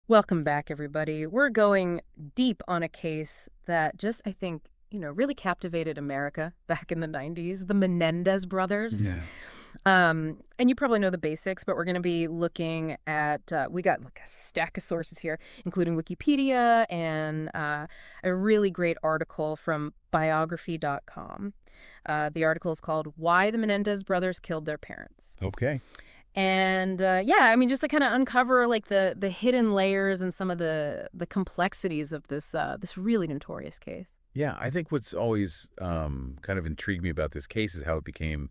Welcome back, everybody. We're going deep on a case that just, I think, really captivated America back in the 90s, the Menendez brothers. Yeah. And you probably know the basics, but we're going to be looking at, we got like a stack of sources here, including Wikipedia and a really great article from biography.com. The article is called Why the Menendez Brothers Killed Their Parents. Okay. And just to kind of uncover like the hidden layers and some of the complexities of this really notorious case. Yeah, I think what's always kind of intrigued me about this case is how it became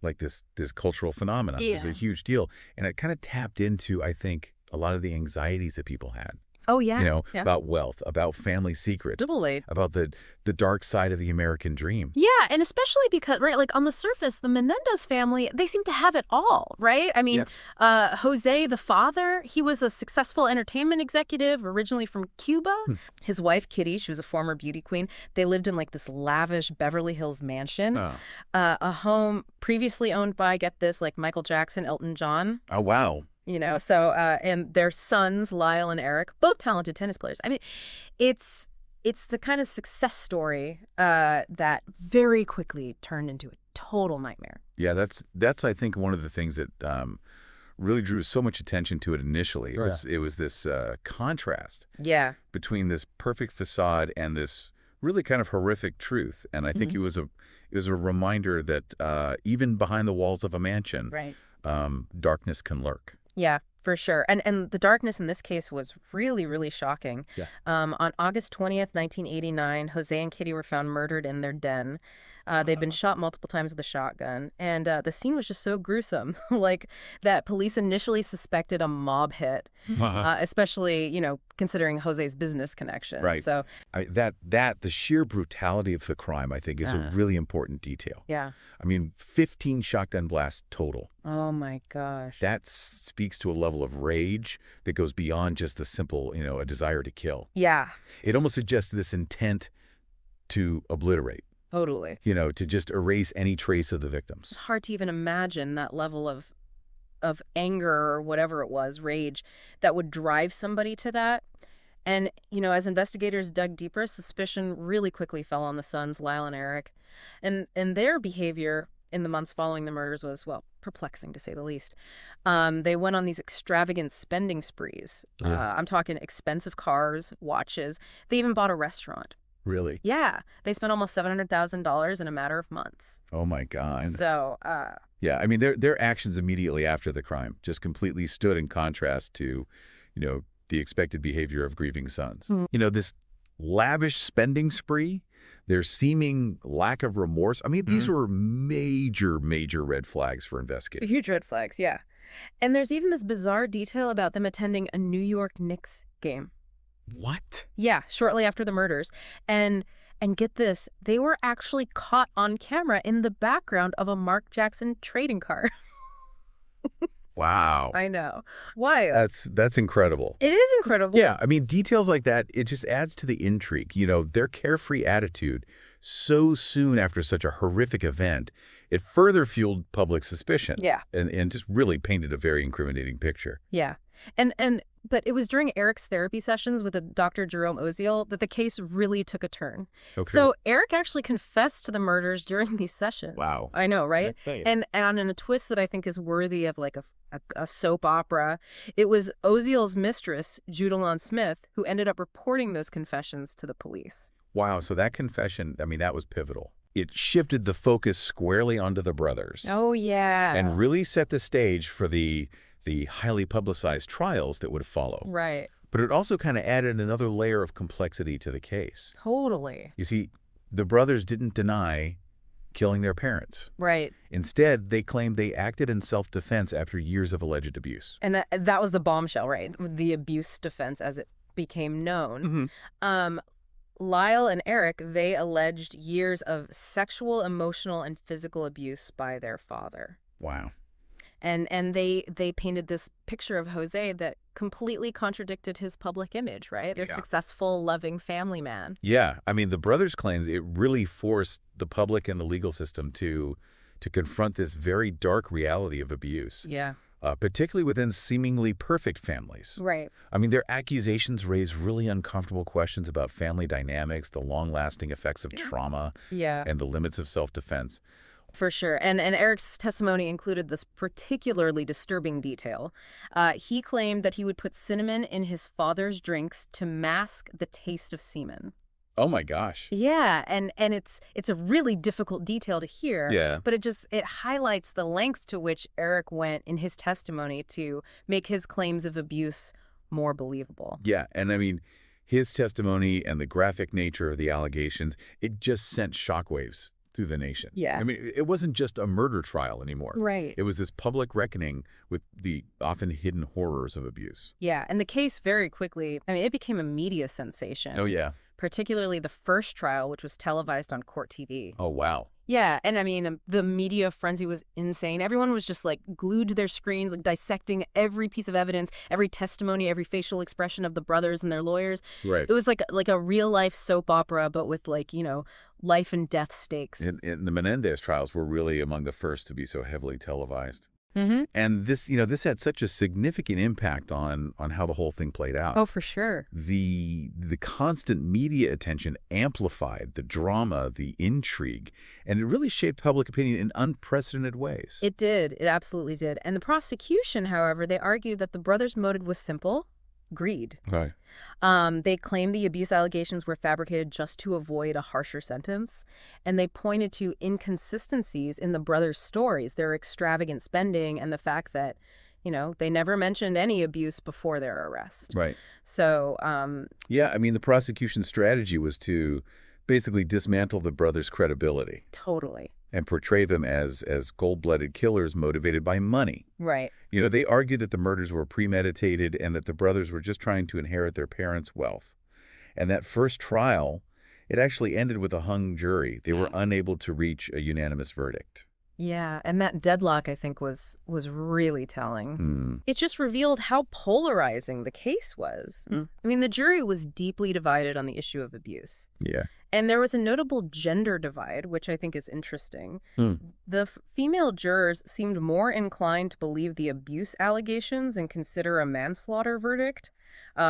like this cultural phenomenon. It was a huge deal, and it kind of tapped into, I think, a lot of the anxieties that people had. Oh yeah, yeah. About wealth, about family secrets, Totally. about the dark side of the American dream. Yeah, and especially because, right, like on the surface, the Menendez family, they seem to have it all, right? I mean, Jose, the father, he was a successful entertainment executive, originally from Cuba. His wife, Kitty, she was a former beauty queen. They lived in like this lavish Beverly Hills mansion, a home previously owned by, get this, like Michael Jackson, Elton John. Oh, wow. And their sons, Lyle and Erik, both talented tennis players. I mean, it's the kind of success story that very quickly turned into a total nightmare. Yeah, that's I think one of the things that really drew so much attention to it initially. It was this contrast between this perfect facade and this really kind of horrific truth. And I think it was a reminder that even behind the walls of a mansion, darkness can lurk. Yeah, for sure. And the darkness in this case was really, really shocking. Yeah. On August 20th, 1989, Jose and Kitty were found murdered in their den. They'd been shot multiple times with a shotgun. And the scene was just so gruesome, like that police initially suspected a mob hit, especially, considering Jose's business connection. Right. So the sheer brutality of the crime, I think, is a really important detail. Yeah. I mean, 15 shotgun blasts total. Oh, my gosh. That speaks to a level of rage that goes beyond just a simple, a desire to kill. Yeah. It almost suggests this intent to obliterate. Totally. To just erase any trace of the victims. It's hard to even imagine that level of anger or whatever it was, rage, that would drive somebody to that. And, as investigators dug deeper, suspicion really quickly fell on the sons, Lyle and Erik. And their behavior in the months following the murders was, well, perplexing to say the least. They went on these extravagant spending sprees. I'm talking expensive cars, watches. They even bought a restaurant. Really? Yeah. They spent almost $700,000 in a matter of months. Oh, my God. So, yeah, I mean, their actions immediately after the crime just completely stood in contrast to, the expected behavior of grieving sons. This lavish spending spree, their seeming lack of remorse. I mean, these were major, major red flags for investigators. Huge red flags, yeah. And there's even this bizarre detail about them attending a New York Knicks game. What? Yeah, shortly after the murders. And get this, they were actually caught on camera in the background of a Mark Jackson trading card. Wow. I know. Why? That's incredible. It is incredible. Yeah, I mean, details like that, it just adds to the intrigue. Their carefree attitude so soon after such a horrific event, it further fueled public suspicion. Yeah. And just really painted a very incriminating picture. Yeah. But it was during Erik's therapy sessions with Dr. Jerome Oziel that the case really took a turn. Okay. So Erik actually confessed to the murders during these sessions. Wow. I know, right? And in a twist that I think is worthy of like a soap opera, it was Oziel's mistress, Judalon Smith, who ended up reporting those confessions to the police. Wow. So that confession, I mean, that was pivotal. It shifted the focus squarely onto the brothers. Oh, yeah. And really set the stage for the highly publicized trials that would follow. Right. But it also kind of added another layer of complexity to the case. Totally. You see, the brothers didn't deny killing their parents. Right. Instead, they claimed they acted in self-defense after years of alleged abuse. And that was the bombshell, right? The abuse defense as it became known. Lyle and Erik, they alleged years of sexual, emotional, and physical abuse by their father. Wow. And they painted this picture of Jose that completely contradicted his public image, right? A successful, loving family man. Yeah. I mean, the brothers' claims, it really forced the public and the legal system to confront this very dark reality of abuse. Yeah. particularly within seemingly perfect families. Right. I mean, their accusations raise really uncomfortable questions about family dynamics, the long-lasting effects of trauma, Yeah. and the limits of self-defense. For sure. And Erik's testimony included this particularly disturbing detail. He claimed that he would put cinnamon in his father's drinks to mask the taste of semen. Oh my gosh. Yeah, and it's a really difficult detail to hear, Yeah. but it highlights the lengths to which Erik went in his testimony to make his claims of abuse more believable. Yeah, and I mean, his testimony and the graphic nature of the allegations, it just sent shockwaves through the nation. Yeah. I mean, it wasn't just a murder trial anymore. Right. It was this public reckoning with the often hidden horrors of abuse. Yeah, and the case very quickly, I mean, it became a media sensation. Oh, yeah. Particularly the first trial, which was televised on Court TV. Oh, wow. Yeah, and I mean, the media frenzy was insane. Everyone was just like glued to their screens, like dissecting every piece of evidence, every testimony, every facial expression of the brothers and their lawyers. Right. It was like a real life soap opera, but with like, life and death stakes. And the Menendez trials were really among the first to be so heavily televised. Mm-hmm. And this had such a significant impact on how the whole thing played out. Oh, for sure. The constant media attention amplified the drama, the intrigue, and it really shaped public opinion in unprecedented ways. It did. It absolutely did. And the prosecution, however, they argued that the brothers' motive was simple: greed. Right. They claimed the abuse allegations were fabricated just to avoid a harsher sentence, and they pointed to inconsistencies in the brothers' stories, their extravagant spending, and the fact that, they never mentioned any abuse before their arrest. Right. So, yeah, I mean, the prosecution's strategy was to basically dismantle the brothers' credibility. Totally. And portray them as cold-blooded killers motivated by money. Right. They argued that the murders were premeditated and that the brothers were just trying to inherit their parents' wealth. And that first trial, it actually ended with a hung jury. They were unable to reach a unanimous verdict. Yeah, and that deadlock, I think, was really telling. Mm. It just revealed how polarizing the case was. I mean, the jury was deeply divided on the issue of abuse. Yeah. And there was a notable gender divide, which I think is interesting. Mm. The female jurors seemed more inclined to believe the abuse allegations and consider a manslaughter verdict,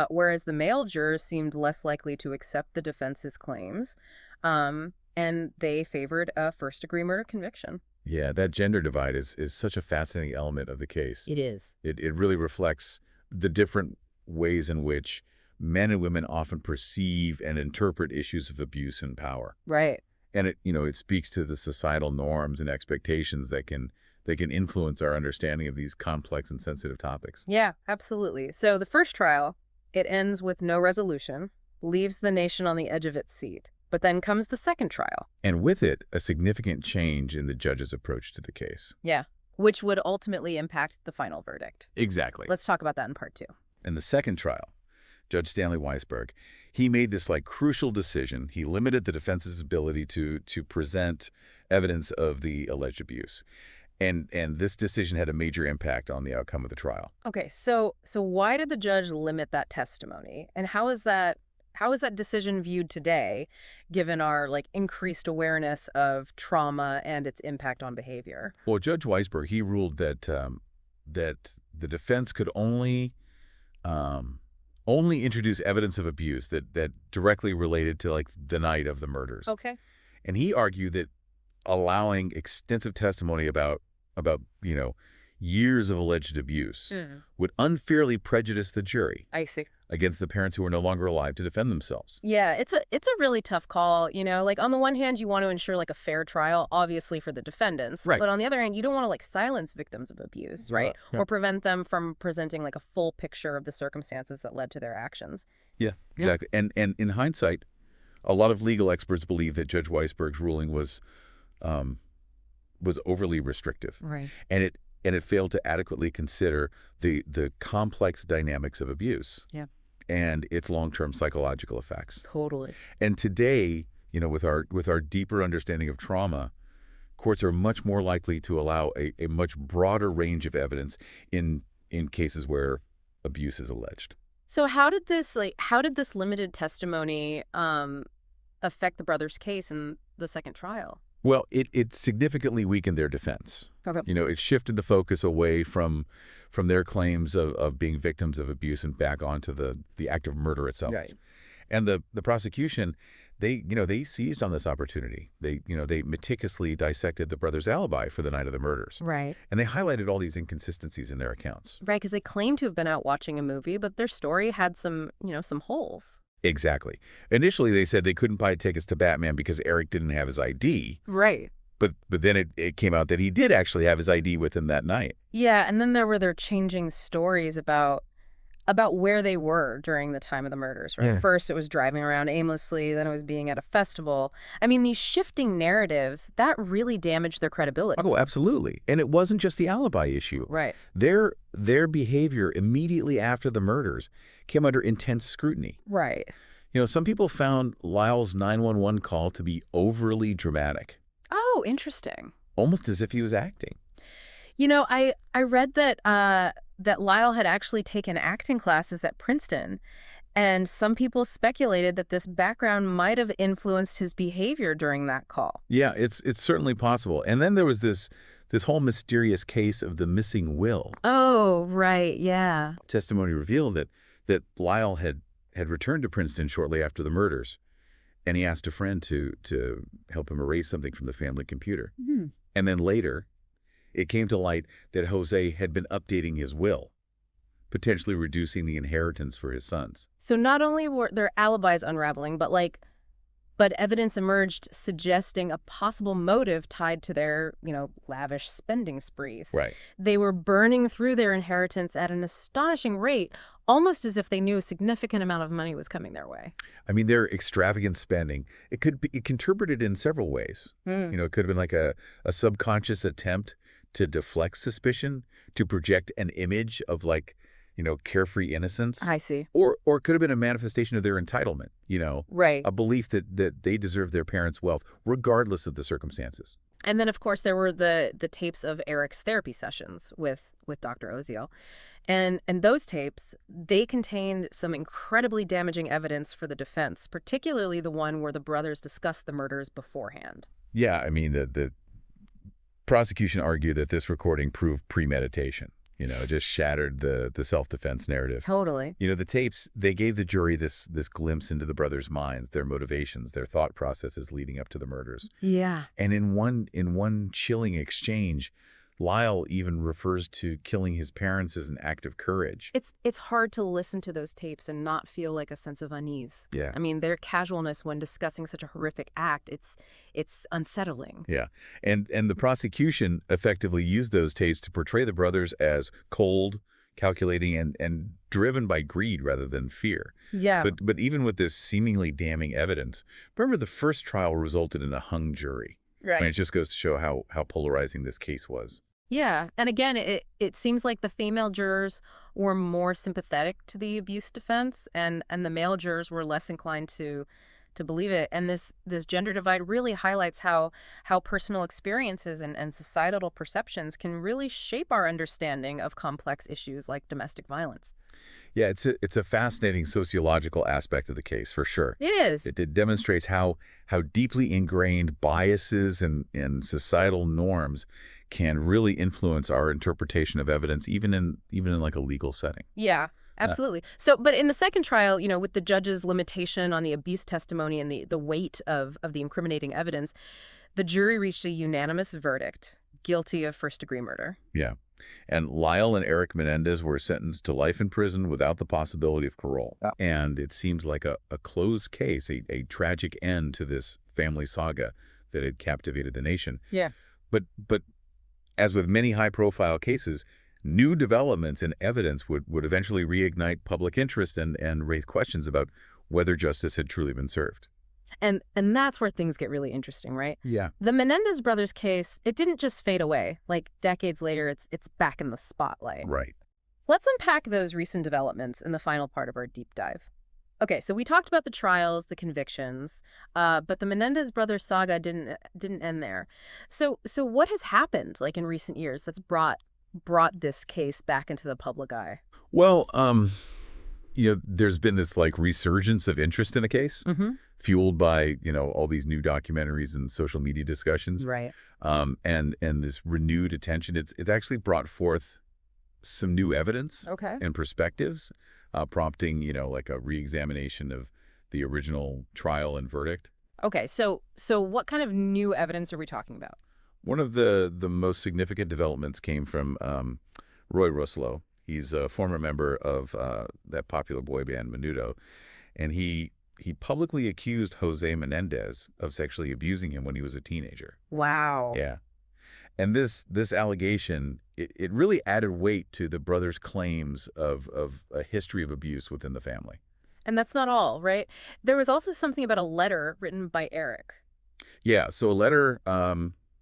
whereas the male jurors seemed less likely to accept the defense's claims, and they favored a first-degree murder conviction. Yeah, that gender divide is such a fascinating element of the case. It is. It really reflects the different ways in which men and women often perceive and interpret issues of abuse and power. Right. And it speaks to the societal norms and expectations that can influence our understanding of these complex and sensitive topics. Yeah, absolutely. So the first trial, it ends with no resolution, leaves the nation on the edge of its seat. But then comes the second trial. And with it, a significant change in the judge's approach to the case. Yeah, which would ultimately impact the final verdict. Exactly. Let's talk about that in part 2. In the second trial, Judge Stanley Weisberg, he made this crucial decision. He limited the defense's ability to present evidence of the alleged abuse. And this decision had a major impact on the outcome of the trial. Okay, so why did the judge limit that testimony? And how is that decision viewed today, given our increased awareness of trauma and its impact on behavior? Well, Judge Weisberg, he ruled that that the defense could only introduce evidence of abuse that directly related to the night of the murders. Okay. And he argued that allowing extensive testimony about years of alleged abuse would unfairly prejudice the jury. I see. Against the parents who are no longer alive to defend themselves. Yeah, it's a really tough call, on the one hand, you want to ensure a fair trial, obviously for the defendants. Right. But on the other hand, you don't want to silence victims of abuse, right? Yeah. Or prevent them from presenting a full picture of the circumstances that led to their actions. Yeah, exactly. Yeah. And in hindsight, a lot of legal experts believe that Judge Weisberg's ruling was overly restrictive. Right. And it failed to adequately consider the complex dynamics of abuse. Yeah. And its long-term psychological effects. Totally. And today, with our deeper understanding of trauma, courts are much more likely to allow a much broader range of evidence in cases where abuse is alleged. So how did this limited testimony affect the brothers' case in the second trial? Well, it significantly weakened their defense. Okay. It shifted the focus away from their claims of being victims of abuse and back onto the act of murder itself. Right. And the prosecution, they seized on this opportunity. They meticulously dissected the brothers' alibi for the night of the murders. Right. And they highlighted all these inconsistencies in their accounts. Right, because they claimed to have been out watching a movie, but their story had some holes. Exactly. Initially, they said they couldn't buy tickets to Batman because Erik didn't have his ID. Right. But then it came out that he did actually have his ID with him that night. Yeah, and then there were their changing stories about where they were during the time of the murders, right? Yeah. First, it was driving around aimlessly, then it was being at a festival. I mean, these shifting narratives, that really damaged their credibility. Oh, absolutely. And it wasn't just the alibi issue. Right. Their behavior immediately after the murders came under intense scrutiny. Right. Some people found Lyle's 911 call to be overly dramatic. Oh, interesting. Almost as if he was acting. I read that Lyle had actually taken acting classes at Princeton, and some people speculated that this background might have influenced his behavior during that call. Yeah, it's certainly possible. And then there was this whole mysterious case of the missing will. Oh, right, yeah. Testimony revealed that Lyle had returned to Princeton shortly after the murders, and he asked a friend to help him erase something from the family computer. Hmm. And then later, it came to light that José had been updating his will, potentially reducing the inheritance for his sons. So not only were their alibis unraveling, but evidence emerged suggesting a possible motive tied to their, lavish spending sprees. Right. They were burning through their inheritance at an astonishing rate, almost as if they knew a significant amount of money was coming their way. I mean, their extravagant spending, it contributed in several ways. It could have been like a subconscious attempt to deflect suspicion, to project an image of carefree innocence. I see. Or it could have been a manifestation of their entitlement, Right. a belief that they deserve their parents' wealth, regardless of the circumstances. And then, of course, there were the tapes of Erik's therapy sessions with Dr. Oziel. And those tapes, they contained some incredibly damaging evidence for the defense, particularly the one where the brothers discussed the murders beforehand. Yeah, I mean, the prosecution argued that this recording proved premeditation. It just shattered the self-defense narrative. Totally. The tapes, they gave the jury this glimpse into the brothers' minds, their motivations, their thought processes leading up to the murders. Yeah. And in one chilling exchange, Lyle even refers to killing his parents as an act of courage. It's hard to listen to those tapes and not feel like a sense of unease. Yeah. I mean, their casualness when discussing such a horrific act, it's unsettling. Yeah. And the prosecution effectively used those tapes to portray the brothers as cold, calculating, and driven by greed rather than fear. Yeah. But even with this seemingly damning evidence, remember the first trial resulted in a hung jury. Right. I mean, it just goes to show how polarizing this case was. Yeah. And again, it seems like the female jurors were more sympathetic to the abuse defense, and the male jurors were less inclined to believe it. And this gender divide really highlights how personal experiences and societal perceptions can really shape our understanding of complex issues like domestic violence. Yeah, it's a fascinating sociological aspect of the case, for sure. It is. It demonstrates how deeply ingrained biases and societal norms can really influence our interpretation of evidence, even in like a legal setting. Yeah, absolutely. So, but in the second trial, with the judge's limitation on the abuse testimony and the weight of the incriminating evidence, the jury reached a unanimous verdict: guilty of first-degree murder. Yeah. And Lyle and Erik Menendez were sentenced to life in prison without the possibility of parole. Yeah. And it seems like a closed case, a tragic end to this family saga that had captivated the nation. Yeah. But as with many high-profile cases, new developments in evidence would eventually reignite public interest and raise questions about whether justice had truly been served. And that's where things get really interesting, right? Yeah. The Menendez brothers case, it didn't just fade away. Like decades later, it's back in the spotlight. Right. Let's unpack those recent developments in the final part of our deep dive. Okay, so we talked about the trials, the convictions, but the Menendez brothers saga didn't end there. So what has happened, like in recent years, that's brought this case back into the public eye? Well, there's been this resurgence of interest in the case. Mm-hmm. fueled by, all these new documentaries and social media discussions. Right. And this renewed attention, it's actually brought forth some new evidence Okay. and perspectives, prompting, like a reexamination of the original trial and verdict. Okay, so what kind of new evidence are we talking about? One of the most significant developments came from Roy Ruslow. He's a former member of that popular boy band Menudo, and he publicly accused José Menendez of sexually abusing him when he was a teenager. Wow. Yeah. And this allegation, it really added weight to the brothers' claims of a history of abuse within the family. And that's not all, right? There was also something about a letter written by Erik. Yeah, so a letter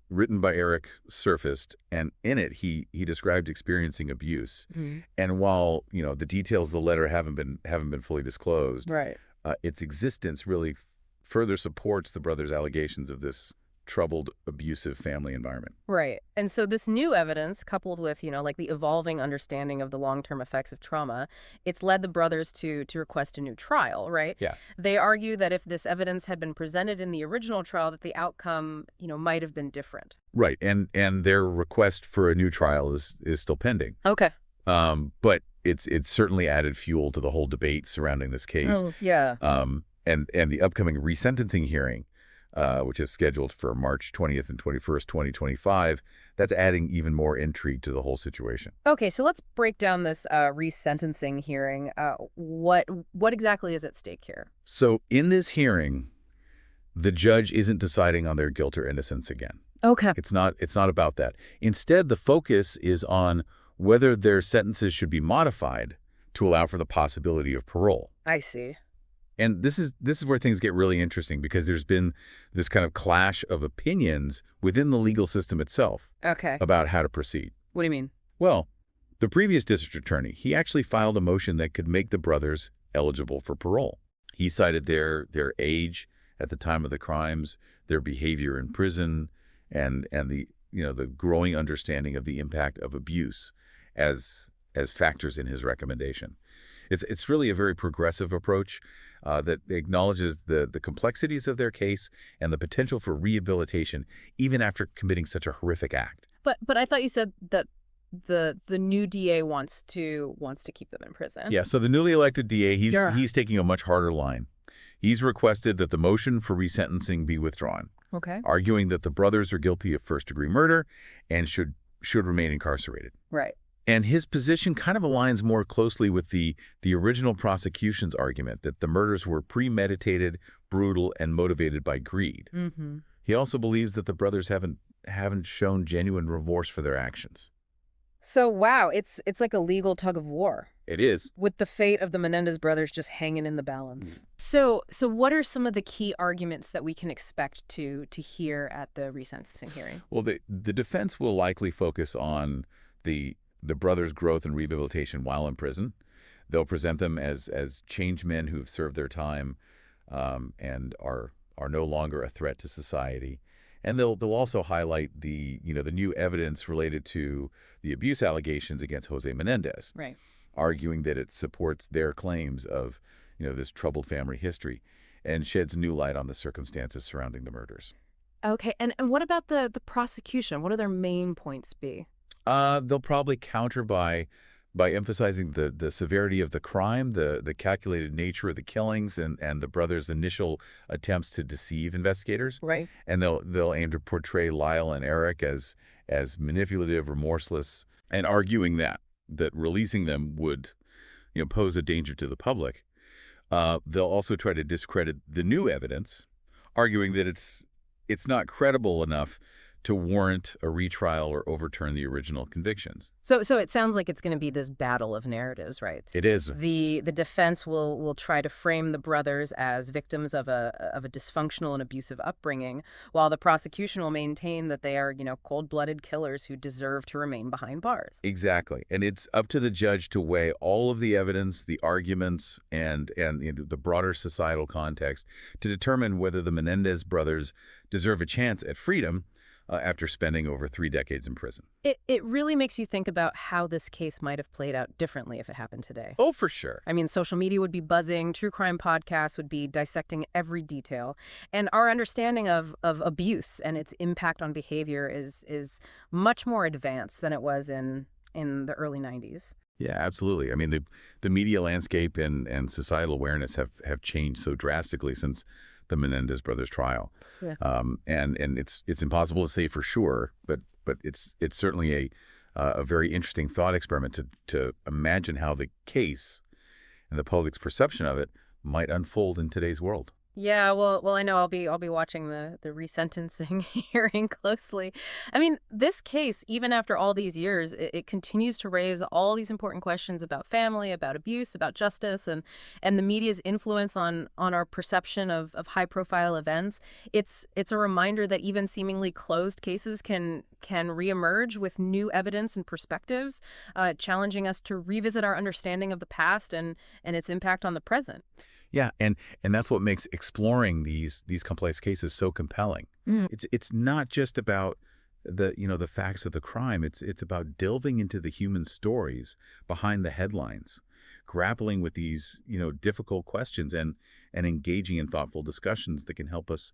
written by Erik surfaced, and in it he described experiencing abuse. Mm. And while the details of the letter haven't been fully disclosed, Right. Its existence really further supports the brothers' allegations of this troubled, abusive family environment. Right. And so this new evidence, coupled with, like the evolving understanding of the long-term effects of trauma, it's led the brothers to request a new trial, right? Yeah. They argue that if this evidence had been presented in the original trial, that the outcome, might have been different. Right. And their request for a new trial is still pending. Okay. But it's certainly added fuel to the whole debate surrounding this case. Oh, yeah. And the upcoming resentencing hearing, which is scheduled for March 20th and 21st, 2025, that's adding even more intrigue to the whole situation. Okay, so let's break down this resentencing hearing. What exactly is at stake here? So in this hearing, the judge isn't deciding on their guilt or innocence again. Okay. It's not about that. Instead, the focus is on whether their sentences should be modified to allow for the possibility of parole. I see. And this is where things get really interesting, because there's been this kind of clash of opinions within the legal system itself about how to proceed. What do you mean? Well, the previous district attorney, he actually filed a motion that could make the brothers eligible for parole. He cited their age at the time of the crimes, their behavior in prison, and the growing understanding of the impact of abuse as factors in his recommendation. It's really a very progressive approach that acknowledges the complexities of their case and the potential for rehabilitation even after committing such a horrific act. But I thought you said that the new DA wants to keep them in prison. Yeah, so the newly elected DA, he's taking a much harder line. He's requested that the motion for resentencing be withdrawn, arguing that the brothers are guilty of first-degree murder and should remain incarcerated. Right. And his position kind of aligns more closely with the original prosecution's argument that the murders were premeditated, brutal, and motivated by greed. Mm-hmm. He also believes that the brothers haven't shown genuine remorse for their actions. So, wow, it's like a legal tug of war. It is. With the fate of the Menendez brothers just hanging in the balance. So what are some of the key arguments that we can expect to hear at the resentencing hearing? Well, the defense will likely focus on the brothers' growth and rehabilitation while in prison. They'll present them as changed men who've served their time and are no longer a threat to society. And they'll also highlight the new evidence related to the abuse allegations against José Menendez, right, arguing that it supports their claims of this troubled family history and sheds new light on the circumstances surrounding the murders. Okay, and what about the prosecution? What do their main points be? They'll probably counter by emphasizing the severity of the crime, the calculated nature of the killings, and the brothers' initial attempts to deceive investigators. Right. And they'll aim to portray Lyle and Erik as manipulative, remorseless, and arguing that releasing them would pose a danger to the public. They'll also try to discredit the new evidence, arguing that it's not credible enough to warrant a retrial or overturn the original convictions. So it sounds like it's going to be this battle of narratives, right? It is. The defense will try to frame the brothers as victims of a dysfunctional and abusive upbringing, while the prosecution will maintain that they are, cold-blooded killers who deserve to remain behind bars. Exactly. And it's up to the judge to weigh all of the evidence, the arguments, and the broader societal context to determine whether the Menendez brothers deserve a chance at freedom, after spending over 3 decades in prison. It really makes you think about how this case might have played out differently if it happened today. Oh, for sure. I mean, social media would be buzzing, true crime podcasts would be dissecting every detail, and our understanding of abuse and its impact on behavior is much more advanced than it was in the early 90s. Yeah, absolutely. I mean, the media landscape and societal awareness have changed so drastically since the Menendez brothers trial. Yeah. And it's impossible to say for sure, but it's certainly a very interesting thought experiment to imagine how the case and the public's perception of it might unfold in today's world. Yeah, well, I know I'll be watching the resentencing hearing closely. I mean, this case, even after all these years, it continues to raise all these important questions about family, about abuse, about justice, and the media's influence on our perception of high-profile events. It's a reminder that even seemingly closed cases can reemerge with new evidence and perspectives, challenging us to revisit our understanding of the past and its impact on the present. Yeah, and that's what makes exploring these complex cases so compelling. Mm. It's not just about the facts of the crime. It's about delving into the human stories behind the headlines, grappling with these difficult questions and engaging in thoughtful discussions that can help us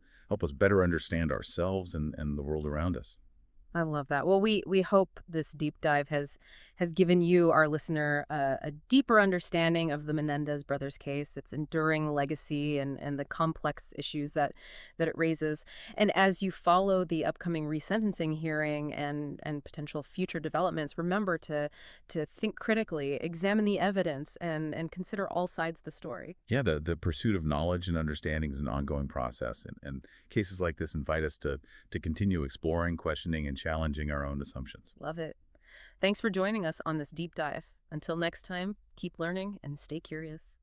better understand ourselves and the world around us. I love that. Well, we hope this deep dive has given you, our listener, a deeper understanding of the Menendez brothers case, its enduring legacy, and the complex issues that it raises. And as you follow the upcoming resentencing hearing and potential future developments, remember to think critically, examine the evidence, and consider all sides of the story. Yeah, the pursuit of knowledge and understanding is an ongoing process, and cases like this invite us to continue exploring, questioning, and challenging our own assumptions. Love it. Thanks for joining us on this deep dive. Until next time, keep learning and stay curious.